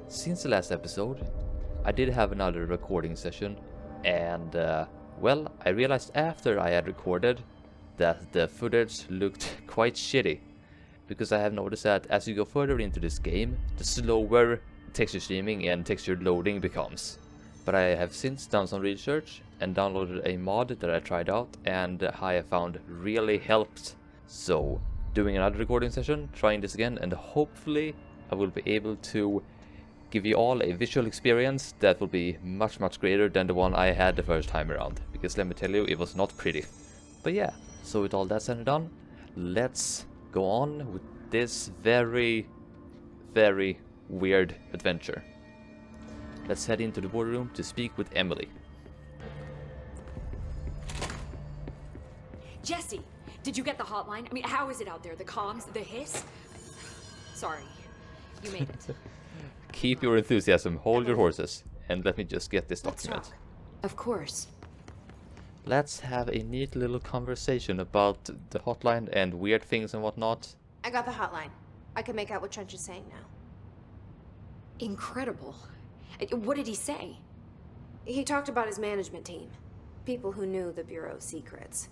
Since the last episode, I did have another recording session, and well, I realized after I had recorded that the footage looked quite shitty, because I have noticed that as you go further into this game, the slower texture streaming and texture loading becomes. But I have since done some research and downloaded a mod that I tried out, and I have found really helped. So, doing another recording session, trying this again, and hopefully I will be able to give you all a visual experience that will be much greater than the one I had the first time around, because let me tell you, it was not pretty. But yeah, so with all that said and done, let's go on with this very weird adventure. Let's head into the boardroom to speak with Emily. Jesse, did you get the hotline? I mean, how is it out there? The comms, the hiss? Sorry, you made it. Keep your enthusiasm, hold your horses, and let me just get this document. Let's talk. Of course. Let's have a neat little conversation about the hotline and weird things and whatnot. I got the hotline. I can make out what Trench is saying now. Incredible. What did he say? He talked about his management team. People who knew the Bureau's secrets.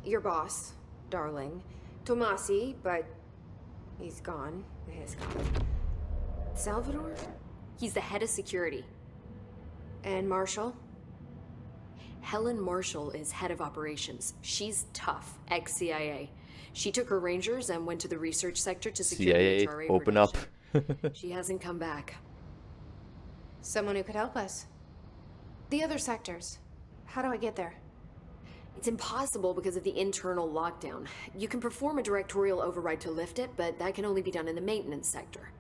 Your boss, Darling. Tomasi, but he's gone. He's gone. Salvador? He's the head of security. And Marshall? Helen Marshall is head of operations. She's tough, ex-CIA. She took her rangers and went to the research sector to secure CIA, the HRA open up. She hasn't come back. Someone who could help us. The other sectors. How do I get there? It's impossible because of the internal lockdown. You can perform a directorial override to lift it, but that can only be done in the maintenance sector.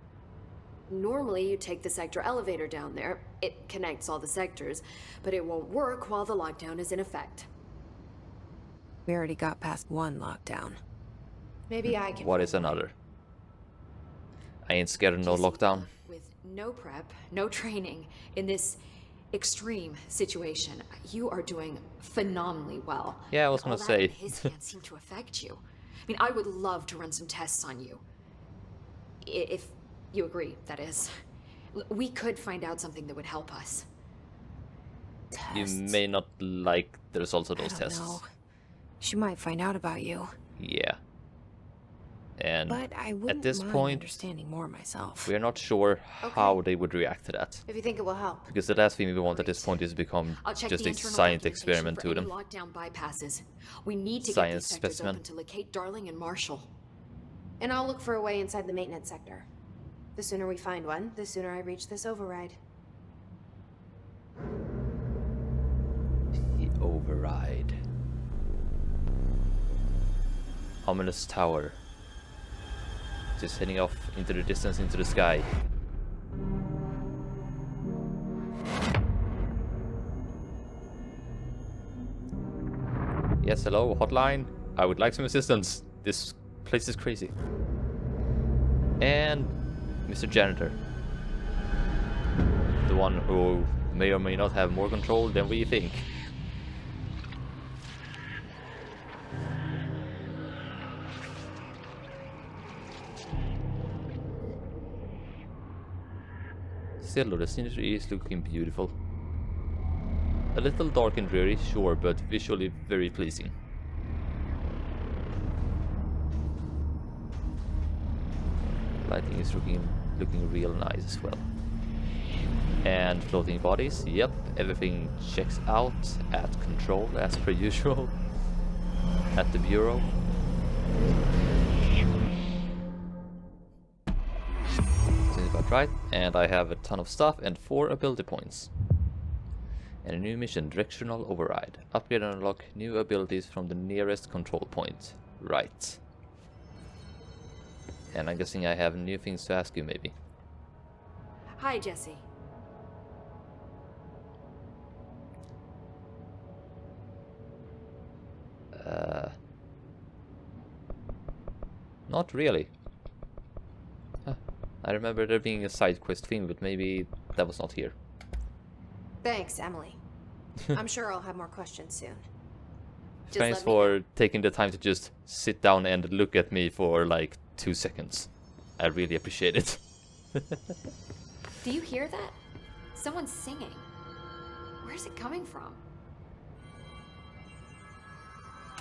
Normally, you take the sector elevator down there. It connects all the sectors, but it won't work while the lockdown is in effect. We already got past one lockdown. Maybe I can... What is another? I ain't scared of no lockdown. With no prep, no training, in this extreme situation, you are doing phenomenally well. Yeah, I was gonna say. His can't seem to affect you. I mean, I would love to run some tests on you. If you agree, that is. We could find out something that would help us. You may not like the results of those I don't tests. know. She might find out about you. Yeah. And But I wouldn't at this mind point, understanding more myself. we're not sure how they would react to that. If you think it will help. Because the last thing we want at this point is to become I'll check just the a internal science documentation experiment for to any them. lockdown bypasses. We need to Science get these sectors specimen. open to locate Darling and Marshall. And I'll look for a way inside the maintenance sector. The sooner we find one, the sooner I reach this override. The override. Ominous tower. Just heading off into the distance, into the sky. Yes, hello, hotline. I would like some assistance. This place is crazy. And Mr. Janitor. The one who may or may not have more control than we think. Still though, the scenery is looking beautiful. A little dark and dreary, sure, but visually very pleasing. Lighting is looking real nice as well. And floating bodies, yep, everything checks out at control as per usual. At the Bureau. Seems about right, and I have a ton of stuff and 4 ability points. And a new mission, directional override. Upgrade and unlock new abilities from the nearest control point. Right. And I'm guessing I have new things to ask you, maybe. Hi, Jesse. Not really. Huh. I remember there being a side quest thing, but maybe that was not here. Thanks, Emily. I'm sure I'll have more questions soon. Thanks for taking the time to just sit down and look at me for like 2 seconds. I really appreciate it. Do you hear that? Someone's singing. Where's it coming from?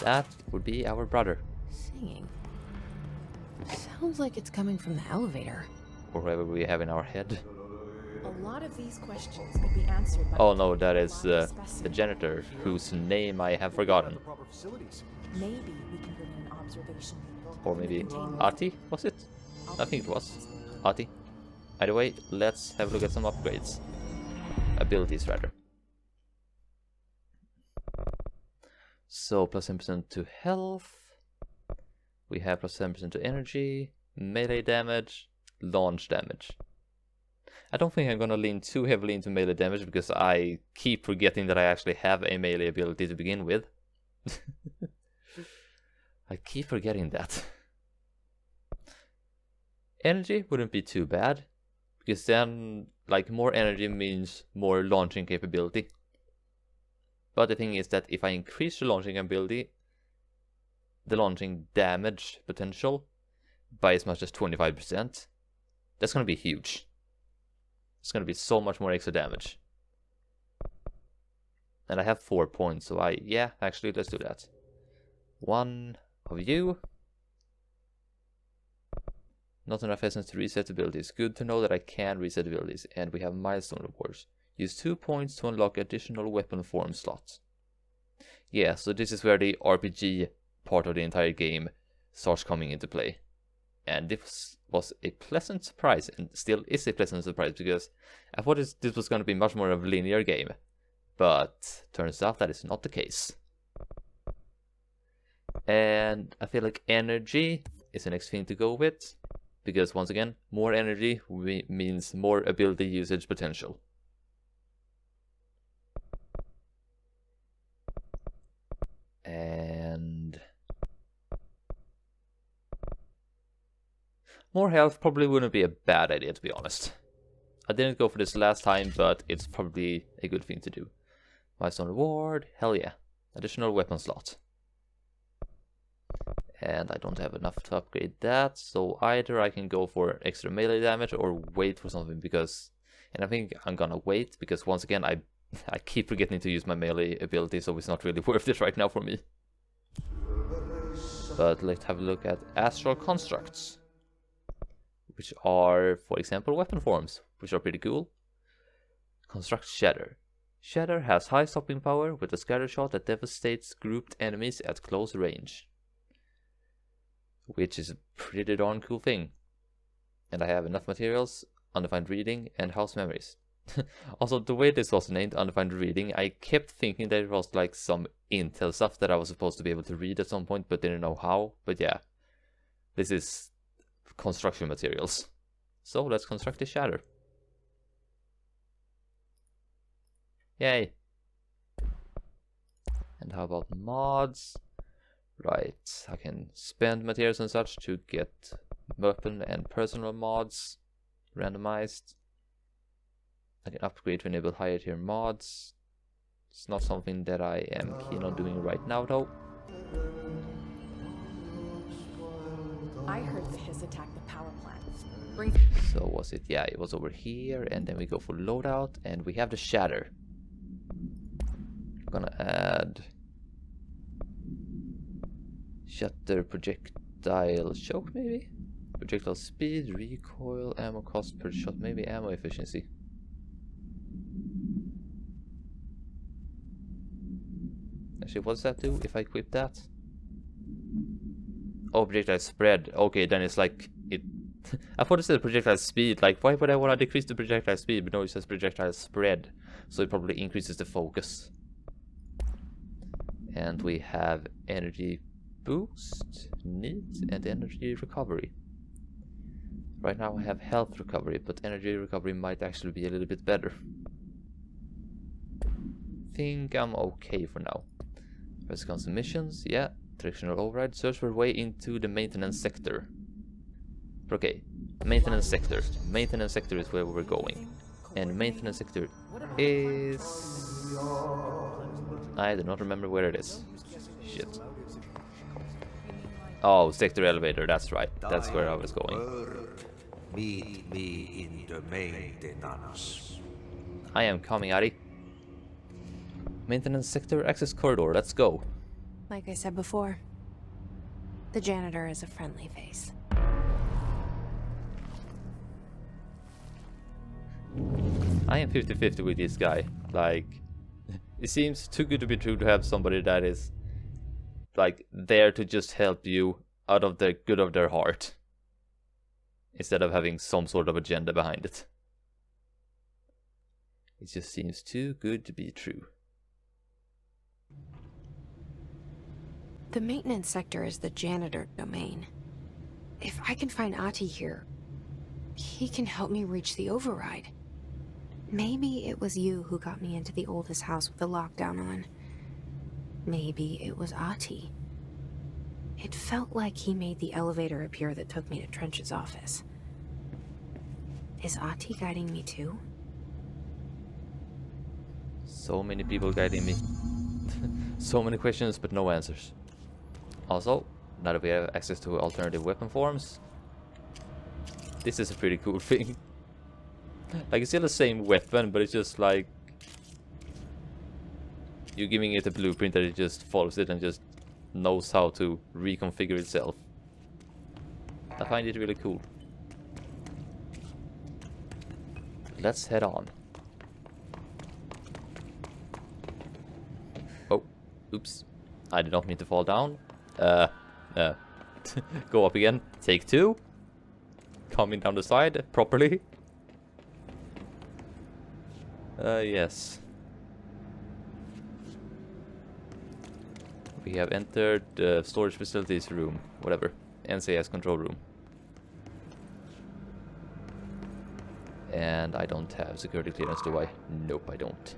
That would be our brother. Singing. Sounds like it's coming from the elevator. Or whoever we have in our head. A lot of these questions could be answered by... Oh no, that is the janitor, whose name I have forgotten. Maybe we can bring in an observation. Or maybe Arti, was it? I think it was Arti. Either way, let's have a look at some upgrades. Abilities, rather. So, plus 10% to health. We have plus 10% to energy, melee damage, launch damage. I don't think I'm gonna lean too heavily into melee damage because I keep forgetting that I actually have a melee ability to begin with. I keep forgetting that. Energy wouldn't be too bad, because then, like, more energy means more launching capability. But the thing is that if I increase the launching ability, the launching damage potential by as much as 25%, that's gonna be huge. It's gonna be so much more extra damage. And I have 4 points, so yeah, actually, let's do that. One of you. Not enough essence to reset abilities. Good to know that I can reset abilities, and we have milestone rewards. Use 2 points to unlock additional weapon form slots. Yeah, so this is where the RPG part of the entire game starts coming into play. And this was a pleasant surprise, and still is a pleasant surprise, because I thought this was going to be much more of a linear game. But turns out that is not the case. And I feel like energy is the next thing to go with. Because once again, more energy means more ability usage potential. And more health probably wouldn't be a bad idea, to be honest. I didn't go for this last time, but it's probably a good thing to do. Milestone reward, hell yeah. Additional weapon slot. And I don't have enough to upgrade that, so either I can go for extra melee damage or wait for something, because... And I think I'm gonna wait, because once again I keep forgetting to use my melee ability, so it's not really worth it right now for me. But let's have a look at astral constructs, which are, for example, weapon forms, which are pretty cool. Construct Shatter. Shatter has high stopping power with a scatter shot that devastates grouped enemies at close range. Which is a pretty darn cool thing. And I have enough materials, undefined reading, and house memories. Also, the way this was named, undefined reading, I kept thinking that it was like some intel stuff that I was supposed to be able to read at some point, but didn't know how. But yeah, this is construction materials. So let's construct a shatter. Yay! And how about mods? Right, I can spend materials and such to get weapon and personal mods randomized. I can upgrade to enable higher tier mods. It's not something that I am keen on doing right now though. I heard the Hiss attack the power plant. So was it? Yeah, it was over here, and then we go for loadout, and we have the shatter. I'm gonna add Shatter projectile choke, maybe? Projectile speed, recoil, ammo cost per shot, maybe ammo efficiency. Actually, what does that do if I equip that? Oh, projectile spread. Okay, then it's like it. I thought it said projectile speed. Like, why would I want to decrease the projectile speed? But no, it says projectile spread. So it probably increases the focus. And we have energy boost, needs, and energy recovery. Right now I have health recovery, but energy recovery might actually be a little bit better. Think I'm okay for now. First comes missions, yeah. Directional override, search for way into the maintenance sector. Okay, maintenance sector. Maintenance sector is where we're going. And maintenance sector is... I do not remember where it is. Shit. Oh, sector elevator, that's right. That's where I was going. Meet me in the maintenance. I am coming, Ari. Maintenance sector access corridor, let's go. Like I said before, the janitor is a friendly face. I am 50-50 with this guy. Like, it seems too good to be true to have somebody that is, like, there to just help you out of the good of their heart, instead of having some sort of agenda behind it. It just seems too good to be true. The maintenance sector is the janitor domain. If I can find Ahti here, he can help me reach the override. Maybe it was you who got me into the oldest house with the lockdown on. Maybe it was Ahti. It felt like he made the elevator appear that took me to Trench's office. Is Ahti guiding me too? So many people guiding me. So many questions, but no answers. Also, now that we have access to alternative weapon forms, this is a pretty cool thing. Like, it's still the same weapon, but it's just like you're giving it a blueprint that it just follows it and just knows how to reconfigure itself. I find it really cool. Let's head on. Oh, oops. I did not mean to fall down. Go up again. Take two. Coming down the side properly. Yes. We have entered the storage facilities room, whatever. NCS control room. And I don't have security clearance, do I? Nope, I don't.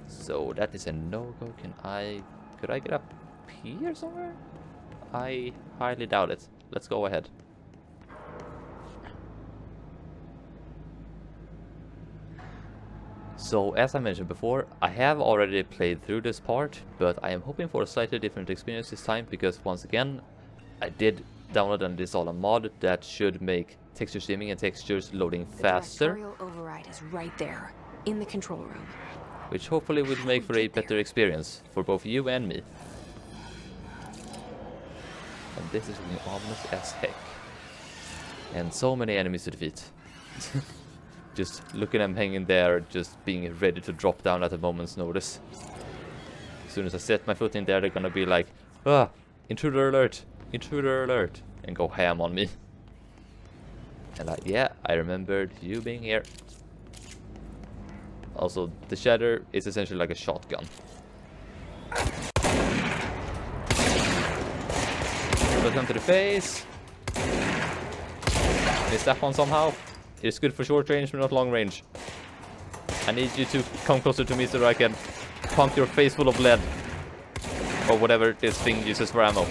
So that is a no-go. Could I get up here somewhere? I highly doubt it. Let's go ahead. So, as I mentioned before, I have already played through this part, but I am hoping for a slightly different experience this time, because once again, I did download and install a mod that should make texture streaming and textures loading faster. The directorial override is right there, in the control room. Which hopefully will make for a better experience for both you and me. And this is looking ominous as heck. And so many enemies to defeat. Just look at them hanging there, just being ready to drop down at a moment's notice. As soon as I set my foot in there, they're gonna be like, ah, intruder alert, and go ham on me. And like, yeah, I remembered you being here. Also, the shatter is essentially like a shotgun. Welcome to the face. Missed that one somehow. It's good for short range, but not long range. I need you to come closer to me so that I can pump your face full of lead. Or whatever this thing uses for ammo.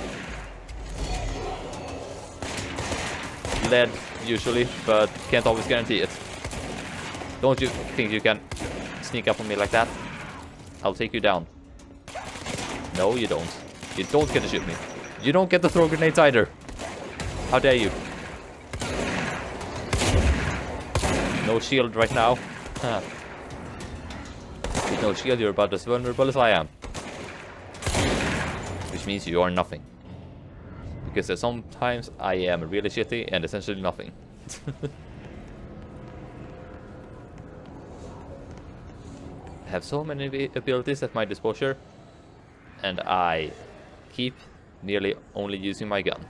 Lead, usually, but can't always guarantee it. Don't you think you can sneak up on me like that? I'll take you down. No, you don't. You don't get to shoot me. You don't get to throw grenades either. How dare you? No shield right now. Huh. With no shield, you're about as vulnerable as I am. Which means you are nothing. Because sometimes I am really shitty and essentially nothing. I have so many abilities at my disposal, and I keep nearly only using my gun.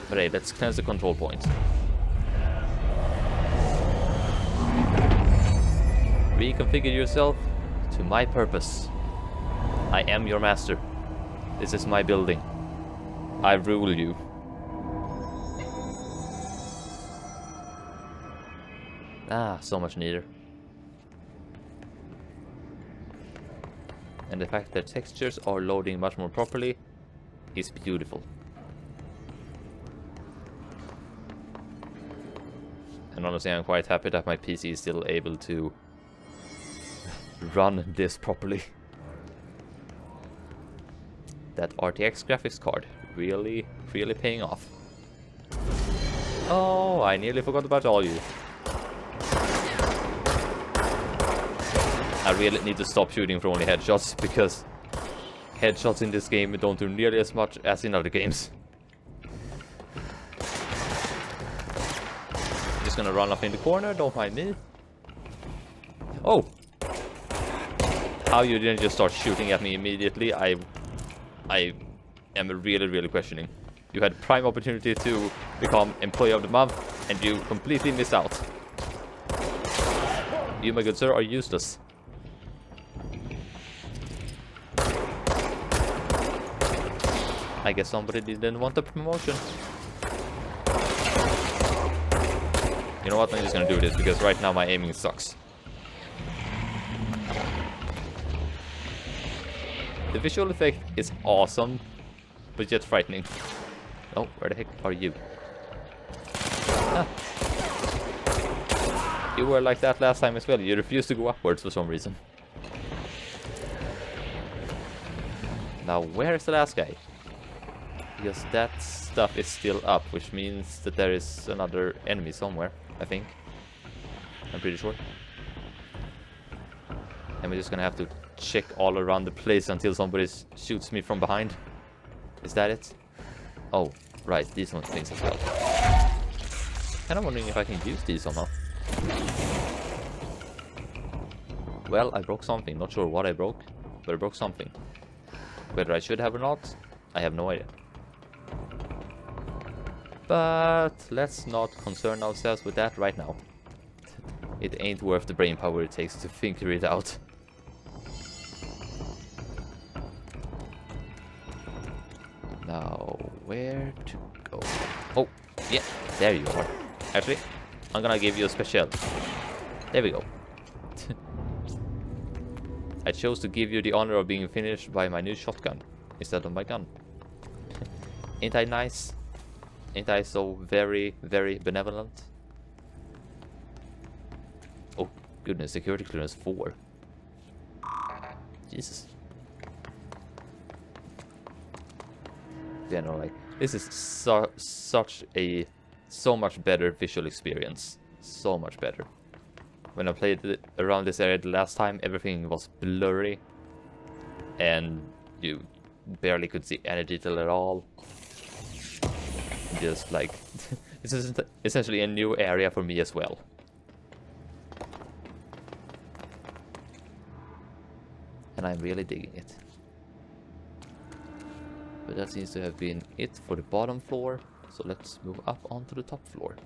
But hey, let's cleanse the control point. Reconfigure yourself to my purpose. I am your master. This is my building. I rule you. Ah, so much neater. And the fact that textures are loading much more properly is beautiful. And honestly, I'm quite happy that my PC is still able to run this properly. That RTX graphics card really paying off. Oh, I nearly forgot about all you. I really need to stop shooting for only headshots, because headshots in this game don't do nearly as much as in other games. Just gonna run up in the corner, don't mind me. Oh! How you didn't just start shooting at me immediately, I am really questioning. You had prime opportunity to become Employee of the Month, and you completely missed out. You, my good sir, are useless. I guess somebody didn't want the promotion. You know what, I'm just gonna do this, because right now my aiming sucks. The visual effect is awesome, but yet frightening. Oh, where the heck are you? Ah. You were like that last time as well. You refused to go upwards for some reason. Now, where's the last guy? Because that stuff is still up, which means that there is another enemy somewhere, I think. I'm pretty sure. And we're just gonna have to check all around the place until somebody shoots me from behind. Is that it? Oh, right, these ones things as well. And I'm wondering if I can use these somehow. Well, I broke something. Not sure what I broke, but I broke something. Whether I should have or not, I have no idea. But let's not concern ourselves with that right now. It ain't worth the brain power it takes to figure it out. Now, where to go? Oh, yeah, there you are. Actually, I'm gonna give you a special. There we go. I chose to give you the honor of being finished by my new shotgun instead of my gun. Ain't I nice? Ain't I so very benevolent? Oh, goodness, security clearance 4. Jesus. Yeah, no, like, this is so much better visual experience. So much better. When I played around this area the last time, everything was blurry. And you barely could see any detail at all. Just like, this is essentially a new area for me as well. And I'm really digging it. But that seems to have been it for the bottom floor. So let's move up onto the top floor.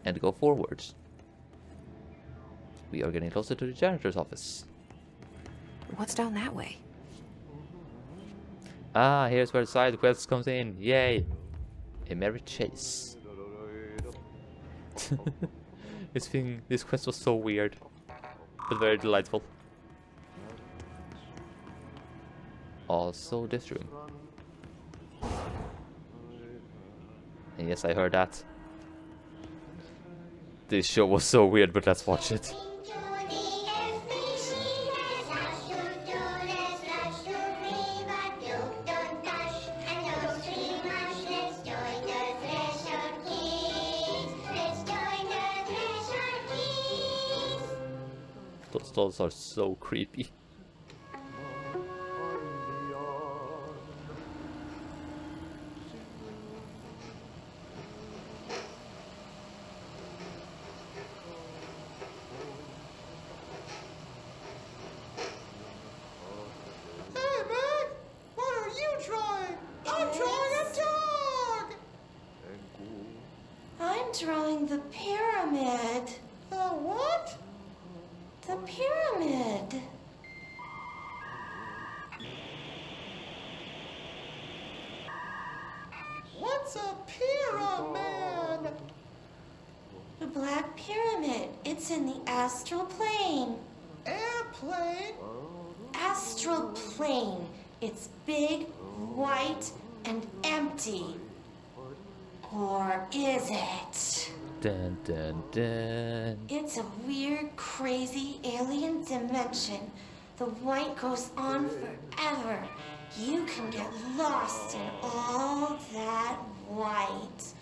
And go forwards. We are getting closer to the janitor's office. What's down that way? Ah, here's where the side quest comes in. Yay! A merry chase. This quest was so weird, but very delightful. Also, this room. And yes, I heard that. This show was so weird, but let's watch it. Those dolls are so creepy. Drawing the pyramid. The what? The pyramid. What's a pyramid? The Black Pyramid. It's in the astral plane. Airplane? Astral plane. It's big, white, and empty. Or is it? Dun dun dun. It's a weird, crazy alien dimension. The white goes on forever. You can get lost in all that white.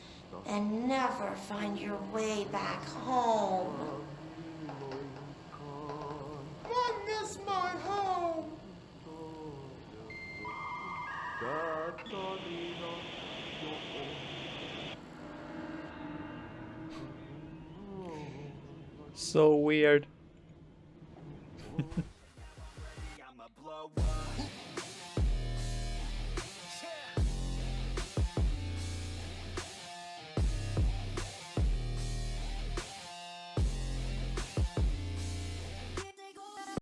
and never find your way back home. I miss my home. So weird.